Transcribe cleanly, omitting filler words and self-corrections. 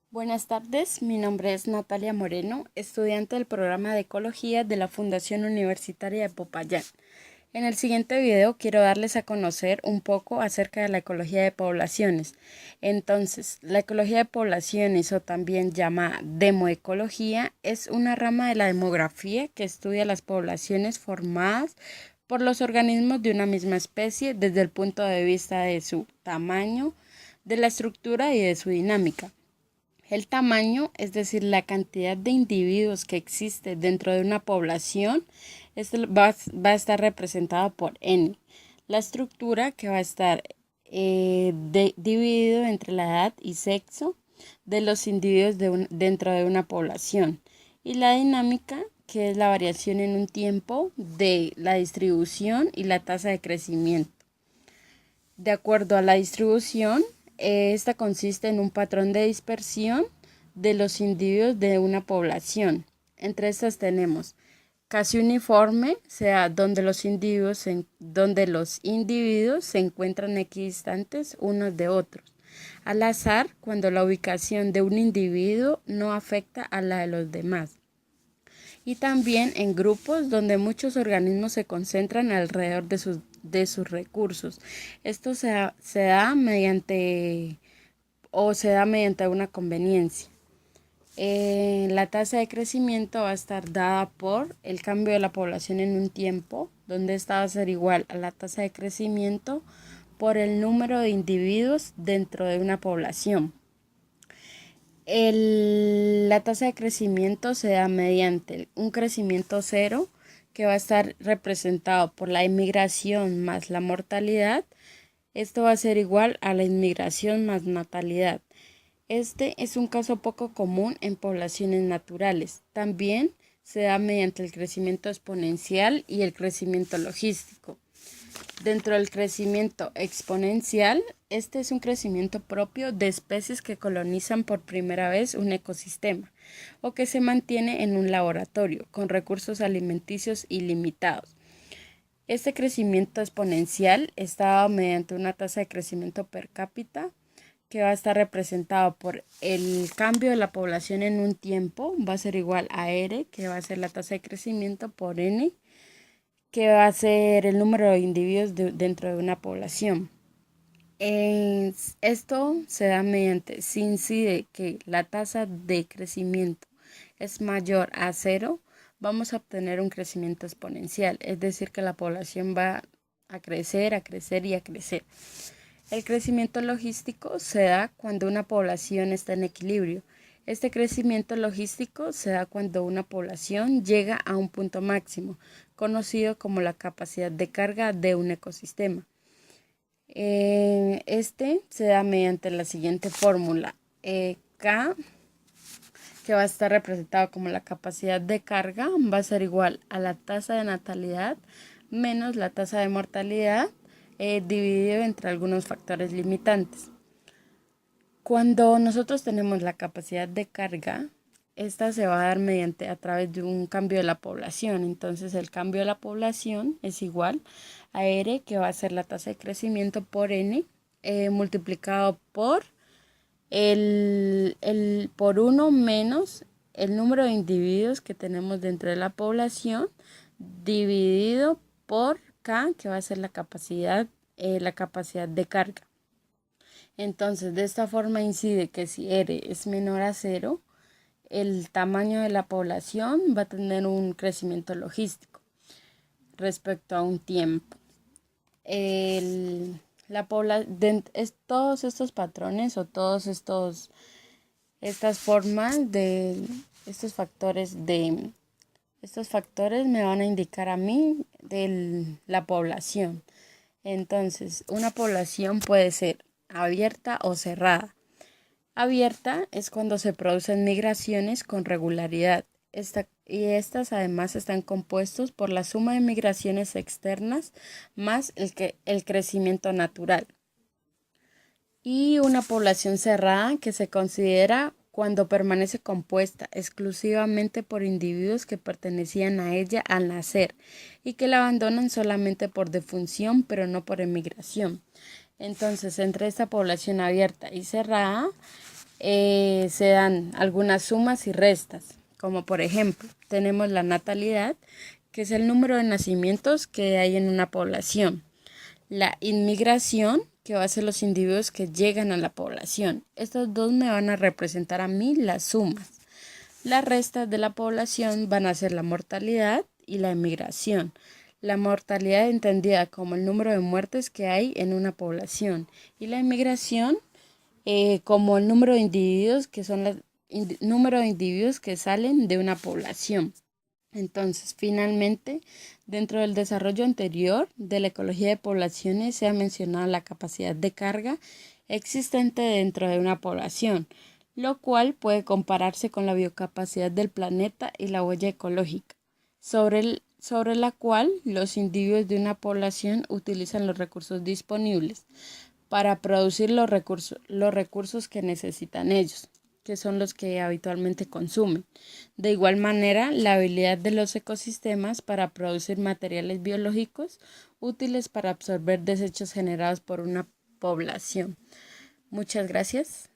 Buenas tardes, mi nombre es Natalia Moreno, estudiante del programa de Ecología de la Fundación Universitaria de Popayán. En el siguiente video quiero darles a conocer un poco acerca de la ecología de poblaciones. Entonces, la ecología de poblaciones, o también llamada demoecología, es una rama de la demografía que estudia las poblaciones formadas por los organismos de una misma especie desde el punto de vista de su tamaño, de la estructura y de su dinámica. El tamaño, es decir, la cantidad de individuos que existe dentro de una población, va a estar representado por N. La estructura, que va a estar dividido entre la edad y sexo de los individuos dentro de una población. Y la dinámica, que es la variación en un tiempo de la distribución y la tasa de crecimiento. De acuerdo a la distribución, esta consiste en un patrón de dispersión de los individuos de una población. Entre estas tenemos casi uniforme, o sea, donde los individuos se encuentran equidistantes unos de otros. Al azar, cuando la ubicación de un individuo no afecta a la de los demás. Y también en grupos donde muchos organismos se concentran alrededor de sus recursos. Esto se da mediante una conveniencia. La tasa de crecimiento va a estar dada por el cambio de la población en un tiempo, donde esta va a ser igual a la tasa de crecimiento por el número de individuos dentro de una población. La tasa de crecimiento se da mediante un crecimiento cero, que va a estar representado por la inmigración más la mortalidad. Esto va a ser igual a la inmigración más natalidad. Este es un caso poco común en poblaciones naturales. También se da mediante el crecimiento exponencial y el crecimiento logístico. Dentro del crecimiento exponencial, este es un crecimiento propio de especies que colonizan por primera vez un ecosistema o que se mantiene en un laboratorio con recursos alimenticios ilimitados. Este crecimiento exponencial está dado mediante una tasa de crecimiento per cápita, que va a estar representado por el cambio de la población en un tiempo, va a ser igual a R, que va a ser la tasa de crecimiento, por N, que va a ser el número de individuos dentro de una población. Esto se da mediante, si incide que la tasa de crecimiento es mayor a cero, vamos a obtener un crecimiento exponencial, es decir, que la población va a crecer y a crecer. El crecimiento logístico se da cuando una población está en equilibrio. Este crecimiento logístico se da cuando una población llega a un punto máximo, conocido como la capacidad de carga de un ecosistema. Este se da mediante la siguiente fórmula. K, que va a estar representado como la capacidad de carga, va a ser igual a la tasa de natalidad menos la tasa de mortalidad, dividido entre algunos factores limitantes. Cuando nosotros tenemos la capacidad de carga, esta se va a dar a través de un cambio de la población. Entonces el cambio de la población es igual a R, que va a ser la tasa de crecimiento por N, multiplicado por por 1 menos el número de individuos que tenemos dentro de la población, dividido por K, que va a ser la capacidad de carga. Entonces, de esta forma incide que si R es menor a 0, el tamaño de la población va a tener un crecimiento logístico respecto a un tiempo. Todos estos patrones o estas formas de estos factores me van a indicar a mí de la población. Entonces, una población puede ser abierta o cerrada. Abierta es cuando se producen migraciones con regularidad. Estas además están compuestos por la suma de migraciones externas más el crecimiento natural. Y una población cerrada, que se considera cuando permanece compuesta exclusivamente por individuos que pertenecían a ella al nacer y que la abandonan solamente por defunción, pero no por emigración. Entonces, entre esta población abierta y cerrada, se dan algunas sumas y restas, como por ejemplo, tenemos la natalidad, que es el número de nacimientos que hay en una población. La inmigración, que va a ser los individuos que llegan a la población. Estos dos me van a representar a mí las sumas. Las restas de la población van a ser la mortalidad y la emigración. La mortalidad entendida como el número de muertes que hay en una población y la emigración como el número de individuos que son número de individuos que salen de una población. Entonces, finalmente, dentro del desarrollo anterior de la ecología de poblaciones se ha mencionado la capacidad de carga existente dentro de una población, lo cual puede compararse con la biocapacidad del planeta y la huella ecológica, sobre la cual los individuos de una población utilizan los recursos disponibles para producir los recursos que necesitan ellos, que son los que habitualmente consumen. De igual manera, la habilidad de los ecosistemas para producir materiales biológicos útiles para absorber desechos generados por una población. Muchas gracias.